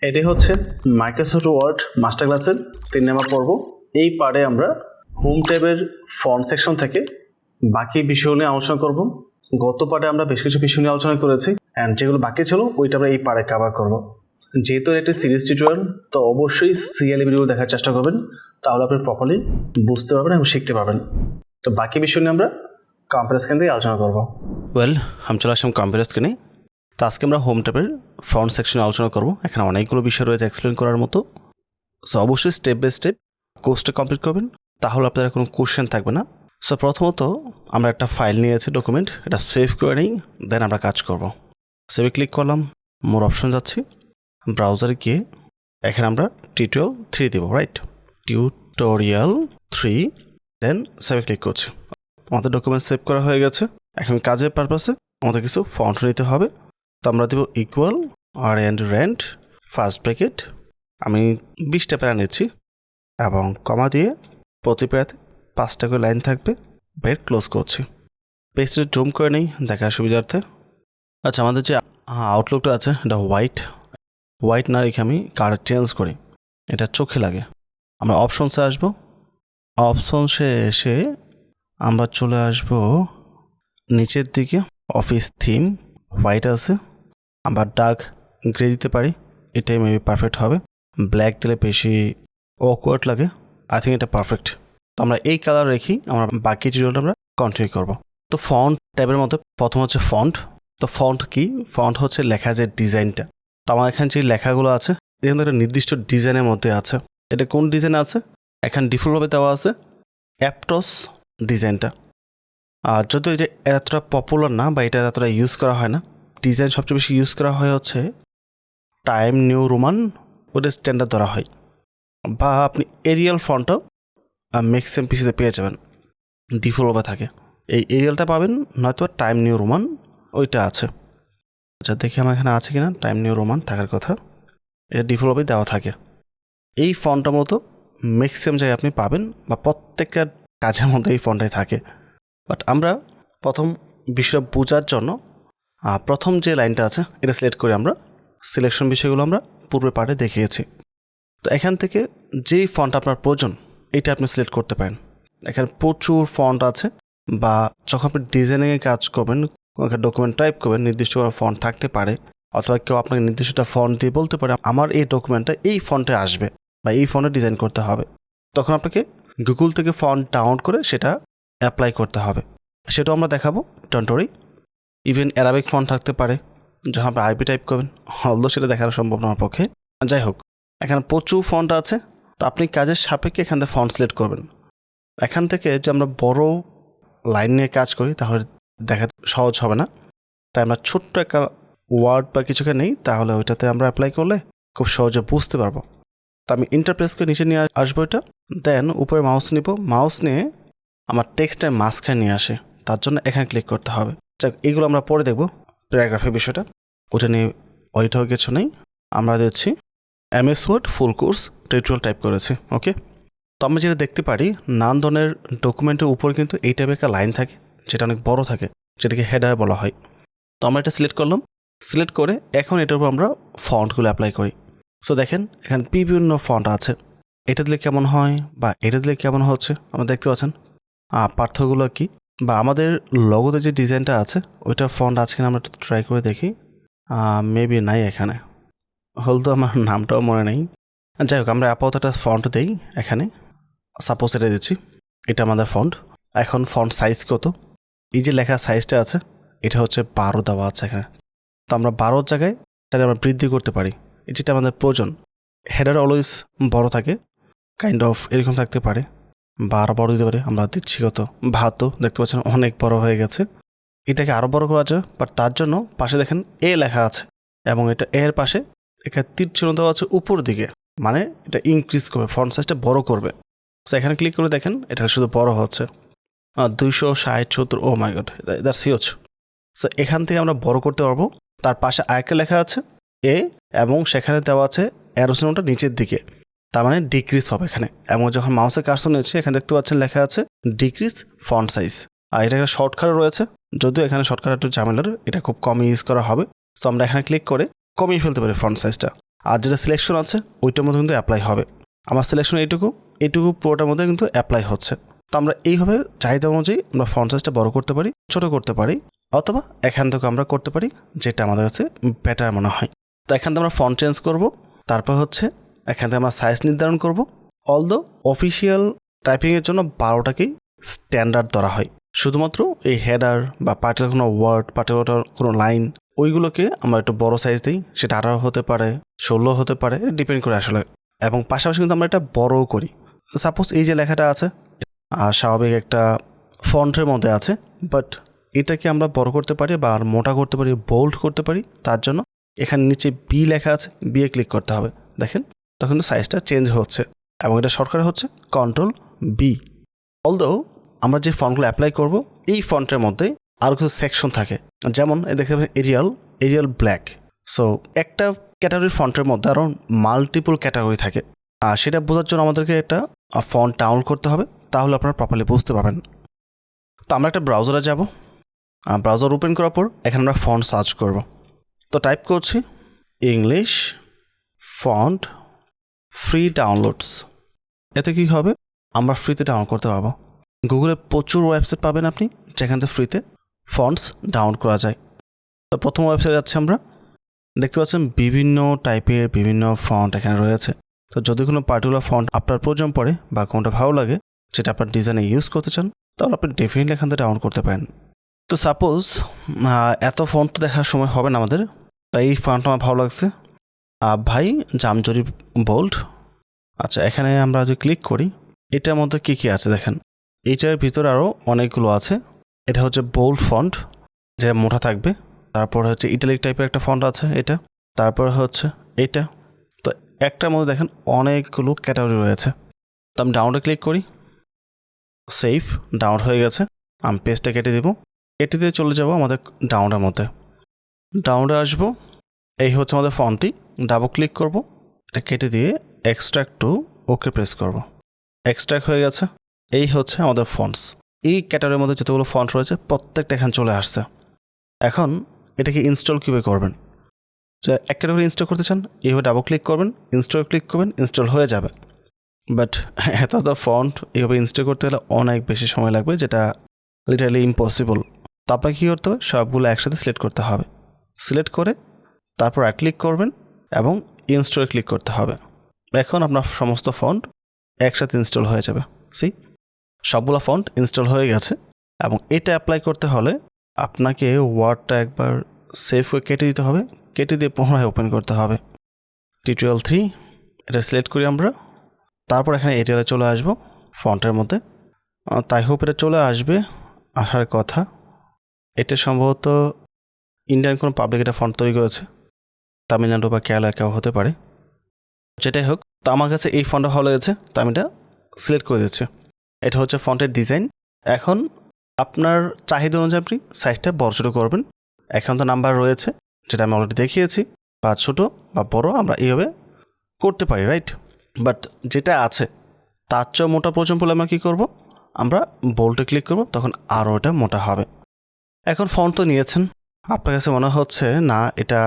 এটি হচ্ছে Microsoft word master ক্লাসের 3 নম্বর পর্ব। এই পার্টে আমরা হোম ট্যাবের ফন্ট সেকশন থেকে বাকি বিষয় নিয়ে আলোচনা করব। গত পার্টে আমরা বেশ কিছু বিষয় নিয়ে আলোচনা করেছি অ্যান্ড যেগুলো বাকি ছিল ওইটা আমরা এই পার্টে কভার করব। যেহেতু একটি সিরিজ টিউটোরিয়াল, তো অবশ্যই সিএলই ভিডিও দেখার চেষ্টা করবেন, তাহলে আপনি প্রপারলি বুঝতে পারবেন এবং শিখতে পারবেন। তো বাকি বিষয় নিয়ে আমরা কম্পিউটার স্ক্রিন থেকে আলোচনা করব। আমি চলে আসলাম কম্পিউটার স্ক্রিনে। তো আজকে আমরা হোম ট্যাবের ফ্রন্ট সেকশনে আলোচনা করব। এখানে অনেকগুলো বিষয় রয়েছে এক্সপ্লেন করার মতো। সো অবশ্যই স্টেপ বাই স্টেপ কোর্সটা কমপ্লিট করবেন, তাহলে আপনাদের কোনো কোশ্চেন থাকবে না। সো প্রথমত আমরা একটা ফাইল নিয়েছি, ডকুমেন্ট, এটা সেভ করে নিই, দেন আমরা কাজ করব। সেভে ক্লিক করলাম, মোর অপশন যাচ্ছি, ব্রাউজারে গিয়ে এখানে আমরা টিউটোরিয়াল 3 দেবো, রাইট? টিউটোরিয়াল 3, দেন সেভে ক্লিক করছি। আমাদের ডকুমেন্ট সেভ করা হয়ে গেছে। এখন কাজের পারপাসে আমাদের কিছু ফন্ট নিতে হবে। তো আমরা দেবো ইকুয়াল আর এন্ড রেন্ট ফার্স্ট ব্র্যাকেট, আমি 20টা প্যারা নিচ্ছি এবং কমা দিয়ে প্রতি প্যারাতে 5টা করে লাইন থাকবে। ব্রেড ক্লোজ করছি, পেজটা জুম করে নেই দেখার সুবিধার্থে। আচ্ছা, আমাদের যে আউটলুকটা আছে এটা হোয়াইট না রেখে আমি কালার চেঞ্জ করি, এটা চোখে লাগে। আমরা অপশনসে আসবো, অপশনসে এসে আমরা চলে আসব নিচের দিকে, অফিস থিম হোয়াইট আছে, আমরা ডার্ক গ্রে দিতে পারি, এটাই মেবি পারফেক্ট হবে। ব্ল্যাক দিলে বেশি অকওয়ার্ড লাগে, আই থিঙ্ক এটা পারফেক্ট। তো আমরা এই কালার রেখি, আমরা বাকি টিউটোরিয়ালটা আমরা কন্টিনিউ করব। তো ফন্ট ট্যাবের মধ্যে প্রথম হচ্ছে ফন্ট। তো ফন্ট কি? ফন্ট হচ্ছে লেখা যে ডিজাইনটা। তো আমার এখানে যে লেখাগুলো আছে এখানে একটা নির্দিষ্ট ডিজাইনের মধ্যে আছে। এটা কোন ডিজাইন আছে? এখানে ডিফল্টভাবে দেওয়া আছে অ্যাপটস ডিজাইনটা। আর যদিও এটা এতটা পপুলার না বা এটা এতটা ইউজ করা হয় না, ডিজাইন সবচেয়ে বেশি ইউজ করা হয় হচ্ছে টাইম নিউ রোমান, ওটা স্ট্যান্ডার্ড ধরা হয়। বা আপনি এরিয়াল ফন্টও ম্যাক্সিমাম পিসিতে পেয়ে যাবেন, ডিফল্টভাবে থাকে। এই এরিয়ালটা পাবেন, নয়তো টাইম নিউ রোমান ওইটা আছে। আচ্ছা, দেখি আমার এখানে আছে কিনা টাইম নিউ রোমান, থাকার কথা। এটা ডিফল্টভাবে দেওয়া থাকে। এই ফন্টটার মতো ম্যাক্সিমাম জায়গায় আপনি পাবেন, বা প্রত্যেকটা কাজের মধ্যে এই ফন্টটাই থাকে। বাট আমরা প্রথম বিষয় বোঝার জন্য প্রথম যে লাইনটা আছে এটা সিলেক্ট করে আমরা সিলেকশন বিষয়গুলো আমরা পূর্বে পার্টে দেখিয়েছি। তো এখান থেকে যেই ফন্ট আপনার প্রয়োজন এটা আপনি সিলেক্ট করতে পারেন। এখানে প্রচুর ফন্ট আছে, বা যখন আপনি ডিজাইনিংয়ে কাজ করবেন, ডকুমেন্ট টাইপ করবেন, নির্দিষ্ট কোনো ফন্ট থাকতে পারে, অথবা কেউ আপনাকে নির্দিষ্ট ফন্ট দিয়ে বলতে পারে আমার এই ডকুমেন্টটা এই ফন্টে আসবে বা এই ফন্টে ডিজাইন করতে হবে। তখন আপনাকে গুগল থেকে ফন্ট ডাউনলোড করে সেটা অ্যাপ্লাই করতে হবে। সেটাও আমরা দেখাবো, don't worry. Even Arabic font থাকতে পারে, যখন আপনি আরবি টাইপ করবেন, হলদো সেটা দেখানো সম্ভব না আমার পক্ষে। যাই হোক, এখানে প্রচুর ফন্ট আছে। তো আপনি কাজের সাপেক্ষে এখান থেকে ফন্ট সিলেক্ট করবেন। এখান থেকে যে আমরা বড় লাইন নিয়ে কাজ করি তাহলে দেখা সহজ হবে না, তাই আমরা ছোট্ট একটা ওয়ার্ড বা কিছুকে নেই, তাহলে ওইটাতে আমরা অ্যাপ্লাই করলে খুব সহজে বুঝতে পারবো। তো আমি ইন্টারপ্রেসকে নিচে নিয়ে আসবো, এটা দেন উপরে মাউস নিব, মাউস নিয়ে আমার টেক্সটটা মাঝখানে নিয়ে আসে, তার জন্য এখানে ক্লিক করতে হবে। যাক, এইগুলো আমরা পরে দেখবো, প্যারাগ্রাফের বিষয়টা, ওটা নিয়ে ওইটাও কিছু নেই। আমরা দিচ্ছি MS word full course tutorial type করেছি, ওকে। তো আমরা যেটা দেখতে পারি, নানান ধরনের ডকুমেন্টের উপর কিন্তু এই টাইপের একটা লাইন থাকে, যেটা অনেক বড় থাকে, যেটাকে হেডার বলা হয়। তো আমরা এটা সিলেক্ট করলাম, সিলেক্ট করে এখন এটার উপর আমরা ফন্টগুলো অ্যাপ্লাই করি। সো দেখেন এখানে বিভিন্ন ফন্ট আছে, এটা দিলে কেমন হয় বা এটা দিলে কেমন হচ্ছে আমরা দেখতে পাচ্ছেন। পার্থক্যগুলো কি, বা আমাদের লগোতে যে ডিজাইনটা আছে ওইটার ফন্ট আছে কিনা আমরা ট্রাই করে দেখি। মেবি নাই, এখানে হয়তো আমার নামটাও মনে নেই। যাই হোক, আমরা আপাতত একটা ফন্ট দেই এখানে, সাপোজ এটা দিচ্ছি, এটা আমাদের ফন্ট। এখন ফন্ট সাইজ কত? এই যে লেখা সাইজটা আছে এটা হচ্ছে 12 দেওয়া আছে এখানে। তো আমরা 12 জায়গায় তাহলে আমরা বৃদ্ধি করতে পারি, যেটা আমাদের প্রয়োজন। হেডার অলওয়েজ বড় থাকে, কাইন্ড অফ এরকম থাকতে পারে, বা আরও বড় দিতে পারে। আমরা দিচ্ছি কত 72, দেখতে পাচ্ছেন অনেক বড় হয়ে গেছে। এটাকে আরও বড় করা যায়, বাট তার জন্য পাশে দেখেন এ লেখা আছে, এবং এটা এর পাশে এখানে তীর চিহ্ন দেওয়া আছে উপর দিকে, মানে এটা ইনক্রিজ করবে, ফন্ট সাইজটা বড় করবে। সো এখানে ক্লিক করে দেখেন এটা শুধু বড় হচ্ছে 260 ও মাই গড, দ্যাটস হিউজ। সো এখান থেকে আমরা বড় করতে পারবো। তার পাশে আরেকটা লেখা আছে এ, এবং সেখানে দেওয়া আছে অ্যারো চিহ্নটা নিচের দিকে, তার মানে ডিক্রিজ হবে এখানে। এবং যখন মাউসের কার্সর নিচ্ছে এখানে দেখতে পাচ্ছেন লেখা আছে ডিক্রিজ ফন্ট সাইজ। আর এটা একটা শর্টকাটও রয়েছে, যদিও এখানে শর্টকাট একটু ঝামেলার, এটা খুব কম ইউজ করা হবে। সো আমরা এখানে ক্লিক করে কমিয়ে ফেলতে পারি ফন্ট সাইজটা। আর যেটা সিলেকশন আছে ওইটার মধ্যে কিন্তু অ্যাপ্লাই হবে। আমার সিলেকশন এইটুকু পুরোটার মধ্যে কিন্তু অ্যাপ্লাই হচ্ছে। তো আমরা এইভাবে চাহিদা অনুযায়ী আমরা ফন্ট সাইজটা বড় করতে পারি, ছোট করতে পারি, অথবা এখান থেকে আমরা করতে পারি যেটা আমাদের কাছে বেটার মনে হয়। তো এখান থেকে আমরা ফন্ট চেঞ্জ করব, তারপর হচ্ছে এখান থেকে আমরা সাইজ নির্ধারণ করব। অলদো অফিসিয়াল টাইপিংয়ের জন্য 12টাকেই স্ট্যান্ডার্ড ধরা হয়। শুধুমাত্র এই হেডার বা পার্টিকুলার কোনো ওয়ার্ড, পার্টিকুলার কোনো লাইন, ওইগুলোকে আমরা একটু বড় সাইজ দিই, সেটা 18 হতে পারে, 16 হতে পারে, ডিপেন্ড করে আসলে। এবং পাশাপাশি কিন্তু আমরা এটা বড়ও করি। সাপোজ এই যে লেখাটা আছে স্বাভাবিক একটা ফন্টের মধ্যে আছে, বাট এটাকে আমরা বড় করতে পারি বা আর মোটা করতে পারি, বোল্ড করতে পারি। তার জন্য এখানে নিচে বি লেখা আছে, বি এ ক্লিক করতে হবে। দেখেন তখন কিন্তু সাইজটা চেঞ্জ হচ্ছে এবং এটা শর্টকাট হচ্ছে কন্ট্রোল বি। অলদো আমরা যে ফন্টগুলো অ্যাপ্লাই করব এই ফন্টের মধ্যে আরও কিছু সেকশন থাকে, যেমন দেখতে পাচ্ছেন এরিয়াল ব্ল্যাক। সো একটা ক্যাটাগরির ফন্টের মধ্যে আরও মাল্টিপল ক্যাটাগরি থাকে, আর সেটা বোঝার জন্য আমাদেরকে একটা ফন্ট ডাউনলোড করতে হবে, তাহলে আপনারা প্রপারলি বুঝতে পারবেন। তো আমরা একটা ব্রাউজারে যাব, ব্রাউজার ওপেন করার পর এখানে আমরা ফন্ট সার্চ করব। তো টাইপ করছি ইংলিশ ফন্ট ফ্রি ডাউনলোডস। এতে কী হবে, আমরা ফ্রিতে ডাউনলোড করতে পারবো। গুগলে প্রচুর ওয়েবসাইট পাবেন আপনি যেখান থেকে ফ্রিতে ফন্টস ডাউনলোড করা যায়। তো প্রথম ওয়েবসাইটে যাচ্ছি আমরা, দেখতে পাচ্ছেন বিভিন্ন টাইপের বিভিন্ন ফন্ট এখানে রয়েছে। তো যদি কোনো পার্টিকুলার ফন্ট আপনার প্রয়োজন পড়ে বা কোনটা ভালো লাগে, যেটা আপনার ডিজাইনে ইউজ করতে চান, তাহলে আপনি ডেফিনেটলি এখান থেকে ডাউনলোড করতে পারেন। তো সাপোজ এত ফন্ট তো দেখার সময় হবে না আমাদের, তাই এই ফন্ট আমার ভালো লাগছে, ভাই জামজরি বোল্ড। আচ্ছা, এখানে আমরা যদি ক্লিক করি, এটার মধ্যে কী কী আছে দেখেন। এইটার ভিতরে আরও অনেকগুলো আছে। এটা হচ্ছে বোল্ড ফন্ট, যে মোটা থাকবে। তারপর হচ্ছে ইটালিক টাইপের একটা ফন্ট আছে এটা। তারপর হচ্ছে এইটা। তো একটার মধ্যে দেখেন অনেকগুলো ক্যাটাগরি রয়েছে। তো আমি ডাউনলোডে ক্লিক করি, সেভ ডাউনলোড হয়ে গেছে। আমি পেজটা কেটে দিব, কেটে দিয়ে চলে যাব আমাদের ডাউনলোডের মধ্যে। ডাউনলোডে আসবো, এই হচ্ছে আমাদের ফন্টটি। ডাবল ক্লিক করব, এটা কেটে দিয়ে এক্সট্রাক্ট টু ওকে প্রেস করব। এক্সট্রাক্ট হয়ে গেছে। এই হচ্ছে আমাদের ফন্টস। এই ক্যাটাগরির মধ্যে যতগুলো ফন্ট রয়েছে প্রত্যেকটা এখানে চলে আসছে। এখন এটাকে ইনস্টল কীভাবে করবেন, যে এক ক্যাটাগরি ইনস্টল করতে চান, এইভাবে ডাবল ক্লিক করবেন, ইনস্টল ক্লিক করবেন, ইনস্টল হয়ে যাবে। বাট এত ফন্ট এইভাবে ইনস্টল করতে গেলে অনেক বেশি সময় লাগবে, যেটা লিটারালি ইম্পসিবল। তো আপনাকে কী করতে হবে, সবগুলো একসাথে সিলেক্ট করতে হবে। সিলেক্ট করে তারপর রাইট ক্লিক করবেন এবং ইনস্টলে ক্লিক করতে হবে। এখন আপনার সমস্ত ফন্ট একসাথে ইনস্টল হয়ে যাবে। সবগুলো ফন্ট ইনস্টল হয়ে গেছে। এবং এটা অ্যাপ্লাই করতে হলে আপনাকে ওয়ার্ডটা একবার সেভ করে কেটে দিতে হবে, কেটে দিয়ে পুনরায় ওপেন করতে হবে। টিউটোরিয়াল 3 এটা সিলেক্ট করি আমরা। তারপর এখানে এরিয়ালে চলে আসবো ফন্টের মধ্যে। তাই হোপ এটা চলে আসবে, আসার কথা। এটা সম্ভবত ইন্ডিয়ান কোনো পাবলিক এটা ফন্ট তৈরি করেছে, তামিলনাড়ু বা কেরালা কেউ হতে পারে। যেটাই হোক, তো আমার কাছে এই ফন্টটা ভালো লেগেছে, তো আমি এটা সিলেক্ট করে দিচ্ছি। এটা হচ্ছে ফন্টের ডিজাইন। এখন আপনার চাহিদা অনুযায়ী আপনি সাইজটা বড় ছোটো করবেন। এখন তো নাম্বার রয়েছে, যেটা আমি অলরেডি দেখিয়েছি, বা ছোটো বা বড় আমরা এইভাবে করতে পারি, রাইট? বাট যেটা আছে তার চেয়ে মোটা প্রয়োজন পড়লে আমরা কী করবো, আমরা বোল্ডে ক্লিক করব, তখন আরও এটা মোটা হবে। এখন ফন্ট তো নিয়েছেন, আপনার কাছে মনে হচ্ছে না এটা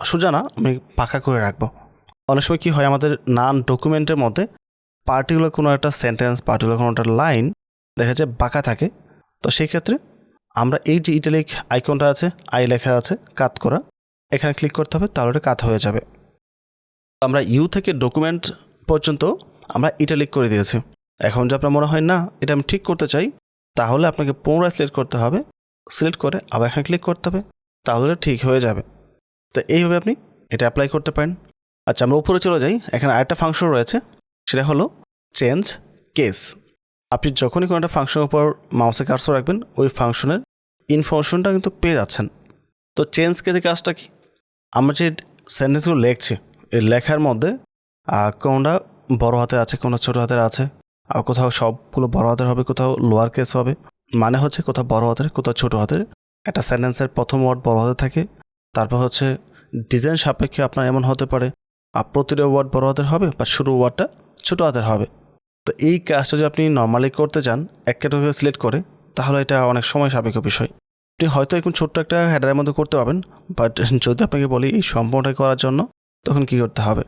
সোজা না, আমি পাকা করে রাখবো। অনেক সময় কী হয়, আমাদের নান ডকুমেন্টের মধ্যে পার্টিকুলার কোনো একটা সেন্টেন্স, পার্টিকুলার কোনো একটা লাইন দেখা যায় বাঁকা থাকে। তো সেই ক্ষেত্রে আমরা এই যে ইটালিক আইকনটা আছে, আই লেখা আছে কাত করা, এখানে ক্লিক করতে হবে, তাহলে এটা কাত হয়ে যাবে। আমরা ইউ থেকে ডকুমেন্ট পর্যন্ত আমরা ইটালিক করে দিয়েছি। এখন যে আপনার মনে হয় না এটা আমি ঠিক করতে চাই, তাহলে আপনাকে পুনরায় সিলেক্ট করতে হবে। সিলেক্ট করে আবার এখানে ক্লিক করতে হবে, তাহলে ঠিক হয়ে যাবে। তো এইভাবে আপনি এটা অ্যাপ্লাই করতে পারেন। আচ্ছা, আমরা উপরে চলে যাই। এখানে আরেকটা ফাংশন রয়েছে, সেটা হলো চেঞ্জ কেস। আপনি যখনই কোনো একটা ফাংশনের উপর মাউসে কার্সর রাখবেন, ওই ফাংশনের ইনফরমেশনটা কিন্তু পেয়ে যাচ্ছেন। তো চেঞ্জ কেসের কাজটা কি, আমরা যে সেন্টেন্সগুলো লিখছি, এই লেখার মধ্যে কোনটা বড় হাতের আছে, কোনটা ছোটো হাতের আছে, আর কোথাও সবগুলো বড় হাতের হবে, কোথাও লোয়ার কেস হবে। মানে হচ্ছে কোথাও বড় হাতের, কোথাও ছোটো হাতের। একটা সেন্টেন্সের প্রথম ওয়ার্ড বড় হাতে থাকে, তারপর হচ্ছে ডিজাইন সাপেক্ষে আপনার এমন হতে পারে প্রতিটা ওয়ার্ড বড় হাতের হবে বা শুরু ওয়ার্ডটা ছোটো হাতের হবে। তো এই কাজটা যদি আপনি নর্মালি করতে চান এক ক্যাটাগরি সিলেক্ট করে, তাহলে এটা অনেক সময় সাপেক্ষ বিষয়। আপনি হয়তো এখন ছোট্ট একটা হেডারের মধ্যে করতে পারবেন, বাট যদি আপনাকে বলি এই সম্পূর্ণটা করার জন্য, তখন কি করতে হবে?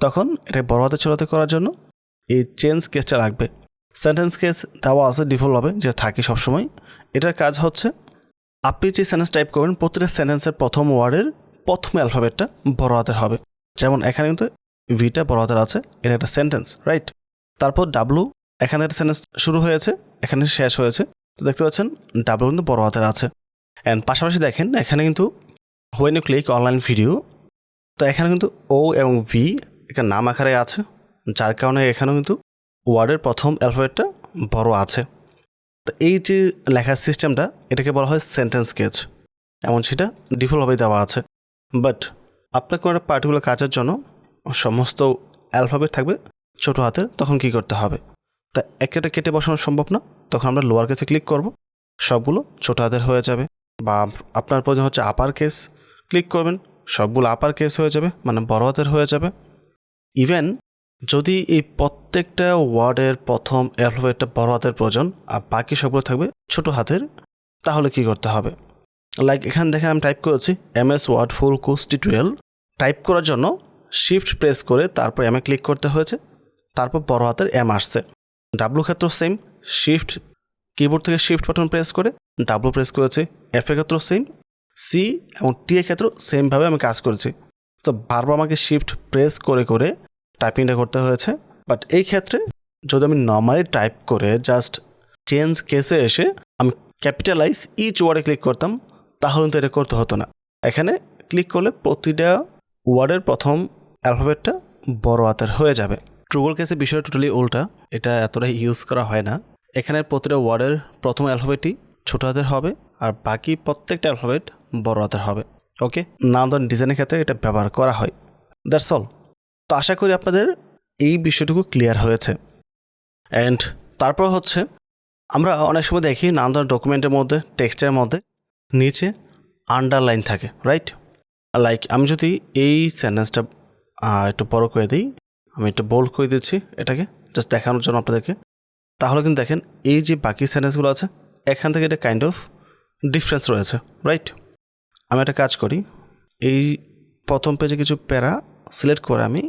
তখন এটা বড় হাতে ছোট হাতে করার জন্য এই চেঞ্জ কেসটা লাগবে। সেন্টেন্স কেস দেওয়া আছে ডিফল্টভাবে, যেটা থাকে সবসময়। এটার কাজ হচ্ছে আপনি যে সেন্টেন্স টাইপ করবেন প্রতিটা সেন্টেন্সের প্রথম ওয়ার্ডের প্রথম অ্যালফাবেটটা বড় হাতের হবে। যেমন এখানে কিন্তু ভিটা বড় হাতের আছে, এটা একটা সেন্টেন্স, রাইট? তারপর ডাব্লু, এখানে একটা সেন্টেন্স শুরু হয়েছে, এখানে শেষ হয়েছে। তো দেখতে পাচ্ছেন ডাব্লু কিন্তু বড় হাতের আছে। অ্যান্ড পাশাপাশি দেখেন এখানে কিন্তু when you click online video, তো এখানে কিন্তু ও এবং ভি এখানে নাম আকারে আছে, যার কারণে এখানেও কিন্তু ওয়ার্ডের প্রথম অ্যালফাবেটটা বড় আছে। তো এই যে লেখার সিস্টেমটা, এটাকে বলা হয় সেন্টেন্স কেস, এমন সেটা ডিফল্টভাবে দেওয়া আছে। বাট আপনার কোনো একটা পার্টিকুলার কাজের জন্য সমস্ত অ্যালফাবেট থাকবে ছোট হাতের, তখন কি করতে হবে? তা একটা কেটে বসানো সম্ভব না, তখন আমরা লোয়ার কেসে ক্লিক করব, সবগুলো ছোট হাতের হয়ে যাবে। বা আপনার প্রয়োজন হচ্ছে আপার কেস, ক্লিক করবেন, সবগুলো আপার কেস হয়ে যাবে, মানে বড় হাতের হয়ে যাবে। ইভেন যদি এই প্রত্যেকটা ওয়ার্ডের প্রথম অ্যালফাবেটটা বড় হাতের প্রয়োজন আর বাকি সবগুলো থাকবে ছোট হাতের, তাহলে কি করতে হবে? লাইক এখানে দেখেন আমি টাইপ করেছি MS word full course tutorial. Type করার জন্য শিফট প্রেস করে তারপর এমে ক্লিক করতে হয়েছে, তারপর বড় হাতের এম আসছে। ডাব্লু ক্ষেত্র সেম, শিফট কিবোর্ড থেকে শিফট বাটন প্রেস করে ডাব্লু প্রেস করেছি। এফ এর ক্ষেত্র সেম, সি এবং টি এর ক্ষেত্র সেমভাবে আমি কাজ করেছি। তো বারবার আমাকে শিফট প্রেস করে করে টাইপিংটা করতে হয়েছে। বাট এই ক্ষেত্রে যদি আমি নর্মালি টাইপ করে জাস্ট চেঞ্জ কেসে এসে আমি ক্যাপিটালাইজ ইচ ওয়ার্ডে ক্লিক করতাম, তাহলে কিন্তু এটা করতে হতো না। এখানে ক্লিক করলে প্রতিটা ওয়ার্ডের প্রথম অ্যালফাবেটটা বড় হাতের হয়ে যাবে। ট্রুগল কেসে বিষয়টা টোটালি উল্টা, এটা এতটা ইউজ করা হয় না। এখানে প্রতিটা ওয়ার্ডের প্রথম অ্যালফাবেটই ছোট হাতের হবে আর বাকি প্রত্যেকটা অ্যালফাবেট বড় হাতের হবে। ওকে, নাম ধরেন ডিজাইনের ক্ষেত্রে এটা ব্যবহার করা হয়। That's all. তো আশা করি আপনাদের এই বিষয়টুকু ক্লিয়ার হয়েছে। অ্যান্ড তারপর হচ্ছে আমরা অনেক সময় দেখি নাম ধরেন ডকুমেন্টের মধ্যে টেক্সটের মধ্যে নিচে আন্ডারলাইন থাকে, রাইট? লাইক আমি যদি এই সেন্টেন্সটা একটু বড় করে দিই, আমি একটু বোল্ড করে দিচ্ছি এটাকে জাস্ট দেখানোর জন্য আপনাদেরকে, তাহলে কিন্তু দেখেন এই যে বাকি সেন্টেন্সগুলো আছে এখান থেকে এটা কাইন্ড অফ ডিফারেন্স রয়েছে, রাইট? আমি একটা কাজ করি, এই প্রথম পেজে কিছু প্যারা সিলেক্ট করে আমি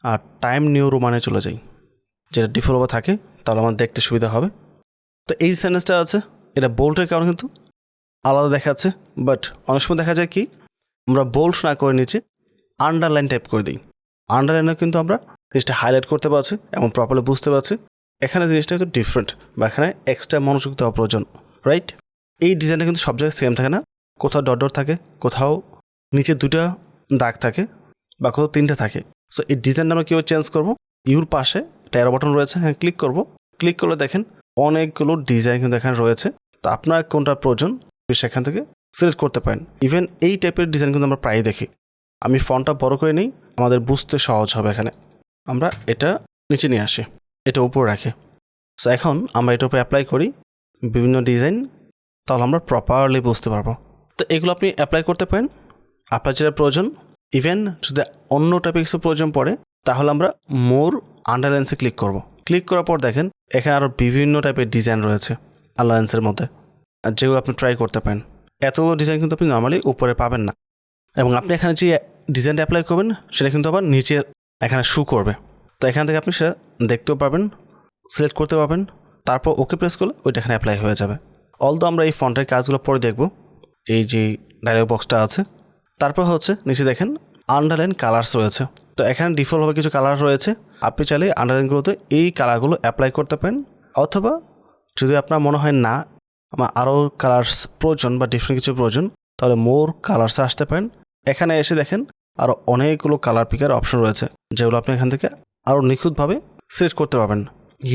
আর টাইম নিউ রোমানে চলে যাই, যেটা ডিফল্টভাবে থাকে, তাহলে আমার দেখতে সুবিধা হবে। তো এই সেন্টেন্সটা আছে, এটা বোল্ডের কারণে কিন্তু আলাদা দেখাচ্ছে। বাট অনেক সময় দেখা যায় কি আমরা বোল্ড না করে নিচে আন্ডারলাইন টাইপ করে দিই, আন্ডারলাইনে কিন্তু আমরা জিনিসটা হাইলাইট করতে পারছি এবং প্রপারলি বুঝতে পারছি। এখানে জিনিসটা কিন্তু ডিফারেন্ট বা এখানে এক্সট্রা মনোযোগ দেওয়া প্রয়োজন, রাইট? এই ডিজাইনটা কিন্তু সব জায়গায় সেম থাকে না, কোথাও ডট ডট থাকে, কোথাও নিচে দুটা দাগ থাকে বা কোথাও তিনটা থাকে। সো এই ডিজাইনটা আমরা কীভাবে চেঞ্জ করবো? ইউর পাশে ট্যারো বাটন রয়েছে, হ্যাঁ ক্লিক করব। ক্লিক করলে দেখেন অনেকগুলো ডিজাইন কিন্তু এখানে রয়েছে। তো আপনার কোনটা প্রয়োজন সেখান থেকে সিলেক্ট করতে পারেন। ইভেন এই টাইপের ডিজাইন কিন্তু আমরা প্রায়ই দেখি। আমি ফন্টটা বড় করে নিই, আমাদের বুঝতে সহজ হবে। এখানে আমরা এটা নিচে নিয়ে আসি, এটা উপরে রাখি। সো এখন আমরা এটার উপরে অ্যাপ্লাই করি বিভিন্ন ডিজাইন, তাহলে আমরা প্রপারলি বুঝতে পারবো। তো এগুলো আপনি অ্যাপ্লাই করতে পারেন আপনার যেটা প্রয়োজন। ইভেন যদি অন্য টাইপের কিছু প্রয়োজন পড়ে তাহলে আমরা মোর আন্ডারলাইন্সে ক্লিক করব। ক্লিক করার পর দেখেন এখানে আরও বিভিন্ন টাইপের ডিজাইন রয়েছে আন্ডারলাইন্সের মধ্যে, যেগুলো আপনি ট্রাই করতে পারেন। এতগুলো ডিজাইন কিন্তু আপনি নর্মালি উপরে পাবেন না, এবং আপনি এখানে যে ডিজাইনটা অ্যাপ্লাই করবেন সেটা কিন্তু আবার নিচে এখানে শু করবে। তো এখান থেকে আপনি সেটা দেখতেও পাবেন, সিলেক্ট করতে পারবেন, তারপর ওকে প্রেস করলে ওইটা এখানে অ্যাপ্লাই হয়ে যাবে। অলদো আমরা এই ফন্টের কাজগুলো পরে দেখব, এই যে ডায়লগ বক্সটা আছে। তারপর হচ্ছে নিচে দেখেন আন্ডারলাইন কালার্স রয়েছে। তো এখানে ডিফল্টভাবে কিছু কালার রয়েছে, আপনি চাইলে আন্ডারলাইনগুলোতে এই কালারগুলো অ্যাপ্লাই করতে পারেন, অথবা যদি আপনার মনে হয় না আমার আরও কালার্স প্রয়োজন বা ডিফারেন্ট কিছু প্রয়োজন, তাহলে মোর কালার্সে আসতে পারেন। এখানে এসে দেখেন আরও অনেকগুলো কালার পিকার অপশন রয়েছে, যেগুলো আপনি এখান থেকে আরও নিখুঁতভাবে সিলেক্ট করতে পারবেন।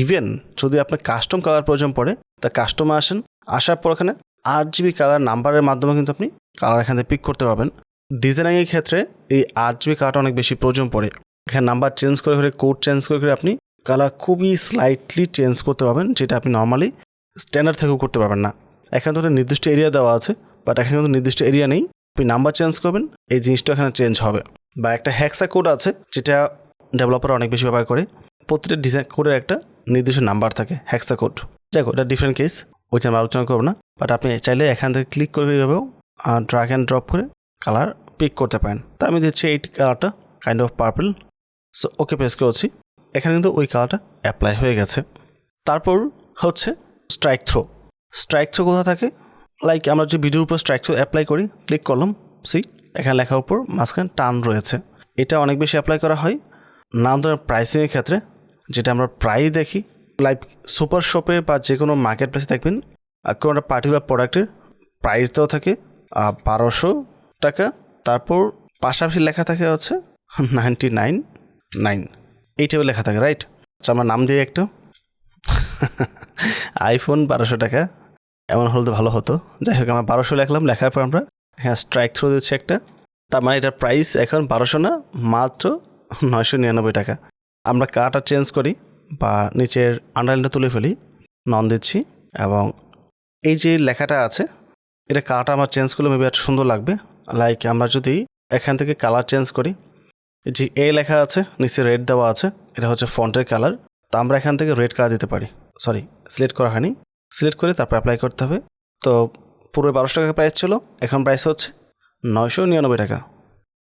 ইভেন যদি আপনার কাস্টম কালার প্রয়োজন পড়ে, তা কাস্টমে আসেন, আসার পর এখানে RGB কালার নাম্বারের মাধ্যমে কিন্তু আপনি কালার এখান থেকে পিক করতে পারবেন। ডিজাইনিংয়ের ক্ষেত্রে এই RGB কালারটা অনেক বেশি প্রয়োজন পড়ে। এখানে নাম্বার চেঞ্জ করে করে কোড চেঞ্জ করে করে আপনি কালার খুবই স্লাইটলি চেঞ্জ করতে পারবেন, যেটা আপনি নর্মালি স্ট্যান্ডার্ড থেকেও করতে পারবেন না। এখানে তো নির্দিষ্ট এরিয়া দেওয়া আছে, বাট এখানে কিন্তু নির্দিষ্ট এরিয়া নেই। আপনি নাম্বার চেঞ্জ করবেন, এই জিনিসটা এখানে চেঞ্জ হবে। বা একটা হ্যাক্সা কোড আছে, যেটা ডেভেলপার অনেক বেশি ব্যবহার করে। প্রতিটা ডিজাইন কোডের একটা নির্দিষ্ট নাম্বার থাকে, হ্যাক্সা কোড। যাই হোক, এটা ডিফারেন্ট কেস, ওইটা আমরা আলোচনা করবো না। বাট আপনি চাইলে এখান থেকে ক্লিক করে এইভাবেও ড্র্যাগ অ্যান্ড ড্রপ করে কালার পিক করতে পারেন। তা আমি দিচ্ছি এই কালারটা, kind of purple. So okay press করেছি, এখানে কিন্তু ওই কালারটা অ্যাপ্লাই হয়ে গেছে। তারপর হচ্ছে স্ট্রাইক থ্রো। স্ট্রাইক থ্রো কোথা থাকে, লাইক আমরা যে ভিডিওর উপর স্ট্রাইক থ্রো অ্যাপ্লাই করি, ক্লিক করলাম, সি এখানে লেখার উপর মাঝখানে টান রয়েছে। এটা অনেক বেশি অ্যাপ্লাই করা হয় নানান ধরনের প্রাইসিংয়ের ক্ষেত্রে, যেটা আমরা প্রায়ই দেখি। লাইক সুপার শপে বা যে কোনো মার্কেট প্লেসে দেখবেন কোনো একটা পার্টিকুলার প্রোডাক্টের প্রাইস দেওয়া থাকে 1200 টাকা, তারপর পাশাপাশি লেখা থাকে হচ্ছে 99 এই টাইপের লেখা থাকে, রাইট? আচ্ছা, আমরা নাম দিই একটু আইফোন 1200 টাকা, এমন হলে তো ভালো হতো। যাই হোক, আমরা 1200 লিখলাম, লেখার পর আমরা হ্যাঁ স্ট্রাইক থ্রো দিচ্ছি একটা, তার মানে এটার প্রাইস এখন 1200 না, মাত্র 999 টাকা। আমরা কালারটা চেঞ্জ করি বা নিচের আন্ডারলাইনটা তুলে ফেলি, নন দিচ্ছি, এবং এই যে লেখাটা আছে এটা কালারটা আমার চেঞ্জ করলে মেবি একটা সুন্দর লাগবে। লাইক আমরা যদি এখান থেকে কালার চেঞ্জ করি, যে এ লেখা আছে নিচে রেড দেওয়া আছে, এটা হচ্ছে ফন্টের কালার, তো আমরা এখান থেকে রেড কালার দিতে পারি। সরি, সিলেক্ট করা হয়নি, সিলেক্ট করে তারপর অ্যাপ্লাই করতে হবে। তো পুরো 1200 টাকা প্রাইস ছিল, এখন প্রাইস হচ্ছে 999 টাকা।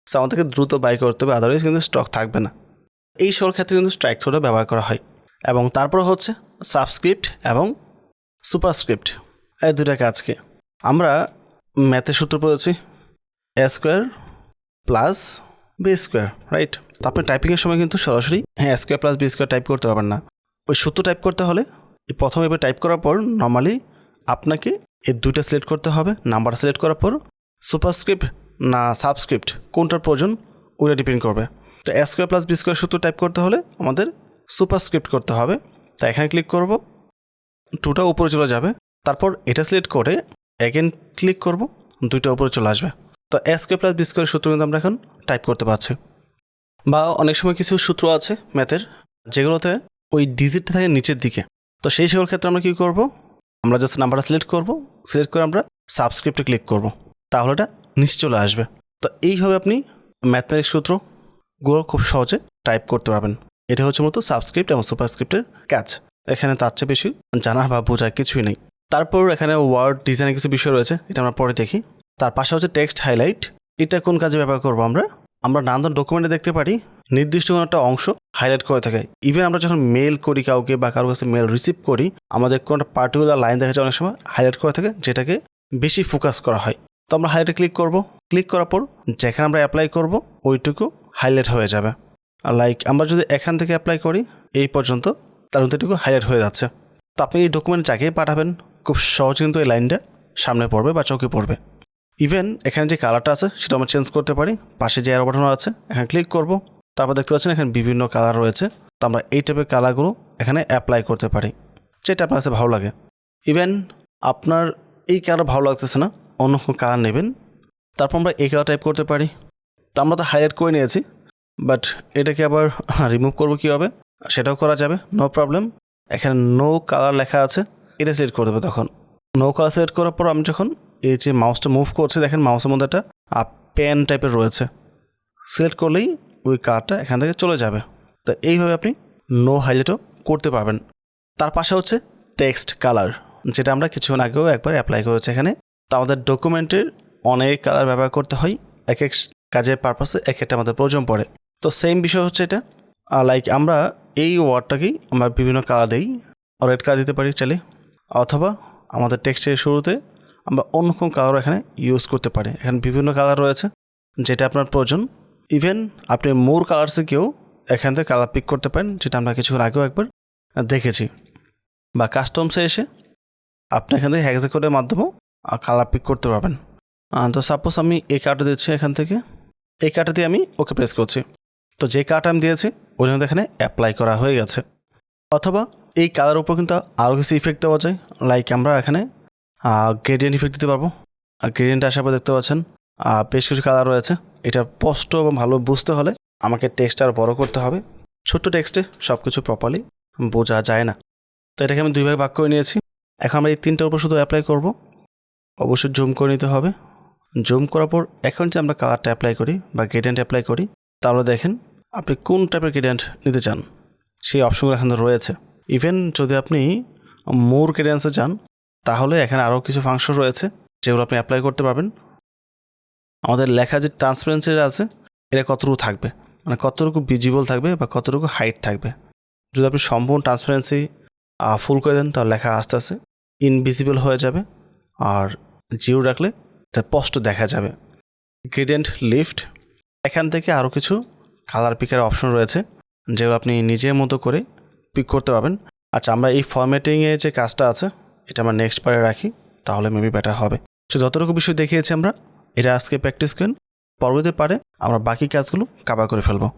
সো আমাদেরকে দ্রুত বাই করতে হবে, আদারওয়াইজ কিন্তু স্টক থাকবে না। এই সব ক্ষেত্রে কিন্তু স্ট্রাইক থ্রোটা ব্যবহার করা হয়। এবং তারপর হচ্ছে সাবস্ক্রিপ্ট এবং সুপারস্ক্রিপ্ট, এই দুটা কাজকে আমরা ম্যাথের সূত্র পড়েছি A square plus B square, right? তো আপনি টাইপিংয়ের সময় কিন্তু সরাসরি A square plus B square type করতে পারবেন না। ওই সূত্র টাইপ করতে হলে প্রথমে এবার টাইপ করার পর নর্মালি আপনাকে এই দুইটা সিলেক্ট করতে হবে। নাম্বার সিলেক্ট করার পর সুপারস্ক্রিপ্ট না সাবস্ক্রিপ্ট কোনটার প্রয়োজন ওইটা ডিপেন্ড করবে। তো এ স্কোয়ার প্লাস বি স্কোয়ার সূত্র টাইপ করতে হলে আমাদের সুপারস্ক্রিপ্ট করতে হবে। তো এখানে ক্লিক করব, টুটা উপরে চলে যাবে, তারপর এটা সিলেক্ট করে অ্যাগেন ক্লিক করব, দুইটা উপরে চলে আসবে। তো এ স্কোয়ার প্লাস বি স্কোয়ার সূত্র কিন্তু আমরা এখন টাইপ করতে পারছি। বা অনেক সময় কিছু সূত্র আছে ম্যাথের যেগুলোতে ওই ডিজিটটা থাকে নিচের দিকে, তো সেই সকল ক্ষেত্রে আমরা কী করব, আমরা জাস্ট নাম্বারটা সিলেক্ট করব, সিলেক্ট করে আমরা সাবস্ক্রিপ্টে ক্লিক করব, তাহলে এটা নিচে চলে আসবে। তো এইভাবে আপনি ম্যাথমেটিক্স সূত্রগুলো খুব সহজে টাইপ করতে পারবেন। এটা হচ্ছে মূলত সাবস্ক্রিপ্ট এবং সুপারস্ক্রিপ্টের কাজ। এখানে তার চেয়ে বেশি জানা বা বোঝার কিছুই নেই। তারপর এখানে ওয়ার্ড ডিজাইনের কিছু বিষয় রয়েছে, এটা আমরা পরে দেখি। তার পাশে হচ্ছে টেক্সট হাইলাইট। এটা কোন কাজে ব্যবহার করবো আমরা নানান ডকুমেন্টে দেখতে পারি নির্দিষ্ট কোনো একটা অংশ হাইলাইট করে থাকে। ইভেন আমরা যখন মেল করি কাউকে বা কারোর কাছে মেল রিসিভ করি, আমাদের কোনো একটা পার্টিকুলার লাইন দেখা যায় অনেক সময় হাইলাইট করে থাকে, যেটাকে বেশি ফোকাস করা হয়। তো আমরা হাইলাইটে ক্লিক করব, ক্লিক করার পর যেখানে আমরা অ্যাপ্লাই করব ওইটুকু হাইলাইট হয়ে যাবে। লাইক আমরা যদি এখান থেকে অ্যাপ্লাই করি এই পর্যন্ত, তার মধ্যে এটুকু হাইলাইট হয়ে যাচ্ছে। তো আপনি এই ডকুমেন্ট যাকেই পাঠাবেন খুব সহজে কিন্তু এই লাইনটা সামনে পড়বে বা চোখে পড়বে। ইভেন এখানে যে কালারটা আছে সেটা আমরা চেঞ্জ করতে পারি। পাশে যে অ্যারো বাটন আছে এখানে ক্লিক করব, তারপর দেখতে পাচ্ছেন এখানে বিভিন্ন কালার রয়েছে। তো আমরা এই টাইপের কালারগুলো এখানে অ্যাপ্লাই করতে পারি, যেটা আপনার কাছে ভালো লাগে। ইভেন আপনার এই কালার ভালো লাগতেছে না, অন্য কোনো কালার নেবেন, তারপর আমরা এই কালার টাইপ করতে পারি। তো আমরা তো হাইলাইট করে নিয়েছি, বাট এটাকে আবার রিমুভ করবো কীভাবে সেটাও করা যাবে, নো প্রবলেম। এখানে নো কালার লেখা আছে, এটা সিলেক্ট করে দেবো। তখন নো কালার সিলেক্ট করার পর আমি যখন এই যে মাউসটা মুভ করছে, দেখেন মাউসের মধ্যে একটা পেন টাইপের রয়েছে, সিলেক্ট করলেই ওই কালারটা এখান থেকে চলে যাবে। তো এইভাবে আপনি নো হাইলাইটও করতে পারবেন। তার পাশে হচ্ছে টেক্সট কালার, যেটা আমরা কিছুক্ষণ আগেও একবার অ্যাপ্লাই করেছি এখানে। তো আমাদের ডকুমেন্টের অনেক কালার ব্যবহার করতে হয়, এক এক কাজের পারপাসে এক একটা আমাদের প্রয়োজন পড়ে। তো সেম বিষয় হচ্ছে এটা, লাইক আমরা এই ওয়ার্ডটাকেই আমরা বিভিন্ন কালার দিই, রেড কালার দিতে পারি চাইলে, অথবা আমাদের টেক্সটের শুরুতে আমরা অন্য কোনো কালার এখানে ইউজ করতে পারি। এখানে বিভিন্ন কালার রয়েছে যেটা আপনার প্রয়োজন। ইভেন আপনি মোর কালার্সে কেউ এখান থেকে কালার পিক করতে পারেন, যেটা আমরা কিছুক্ষণ আগেও একবার দেখেছি। বা কাস্টমসে এসে আপনি এখান থেকে হেক্সাকোডের মাধ্যমেও কালার পিক করতে পারবেন। তো সাপোজ আমি এই কার্ডটা দিচ্ছি, এখান থেকে এই কার্ডটা দিয়ে আমি ওকে প্রেস করছি। তো যে কার্ডটা আমি দিয়েছি ওই জন্য এখানে অ্যাপ্লাই করা হয়ে গেছে। অথবা এই কালার উপর কিন্তু আরও কিছু ইফেক্ট দেওয়া যায়, লাইক আমরা এখানে গ্রেডিয়েন্ট ইফেক্ট দিতে পারবো। আর গ্রেডিয়েন্ট আসার পর দেখতে পাচ্ছেন বেশ কিছু কালার রয়েছে। এটা স্পষ্ট এবং ভালো বুঝতে হলে আমাকে টেক্সট আর বড় করতে হবে, ছোট্ট টেক্সটে সব কিছু প্রপারলি বোঝা যায় না। তো এটাকে আমি দুই ভাগে ভাগ করে নিয়েছি। এখন আমরা এই তিনটার উপর শুধু অ্যাপ্লাই করব। অবশ্যই জুম করে নিতে হবে। জুম করার পর এখন যে আমরা কালারটা অ্যাপ্লাই করি বা গ্রেডিয়েন্ট অ্যাপ্লাই করি, তাহলে দেখেন আপনি কোন টাইপের গ্রেডিয়েন্ট নিতে চান সেই অপশনগুলো এখানে রয়েছে। ইভেন যদি আপনি মোর গ্রেডিয়েন্টসে যান তাহলে এখানে আরও কিছু ফাংশন রয়েছে যেগুলো আপনি অ্যাপ্লাই করতে পারবেন। আমাদের লেখা যে ট্রান্সপারেন্সি আছে এটা কতটুকু থাকবে মানে কতটুকু ভিজিবল থাকবে বা কতটুকু হাইট থাকবে। যদি আপনি সম্পূর্ণ ট্রান্সপারেন্সি ফুল করে দেন তাহলে লেখা আস্তে আস্তে ইনভিজিবল হয়ে যাবে, আর জিরো রাখলে এটা স্পষ্ট দেখা যাবে। গ্রেডিয়েন্ট লিফট, এখান থেকে আরও কিছু কালার পিকের অপশন রয়েছে যেগুলো আপনি নিজের মতো করে পিক করতে পারবেন। আচ্ছা, আমরা এই ফরম্যাটিংয়ে যে কাজটা আছে এটা আমরা নেক্সট পারে রাখি, তাহলে মেবি বেটার হবে। তো যতটুকু বিষয় দেখিয়েছি আমরা এটা আজকে প্র্যাকটিস করেন, পরবর্তী পারে আমরা বাকি কাজগুলো কভার করে ফেলবো।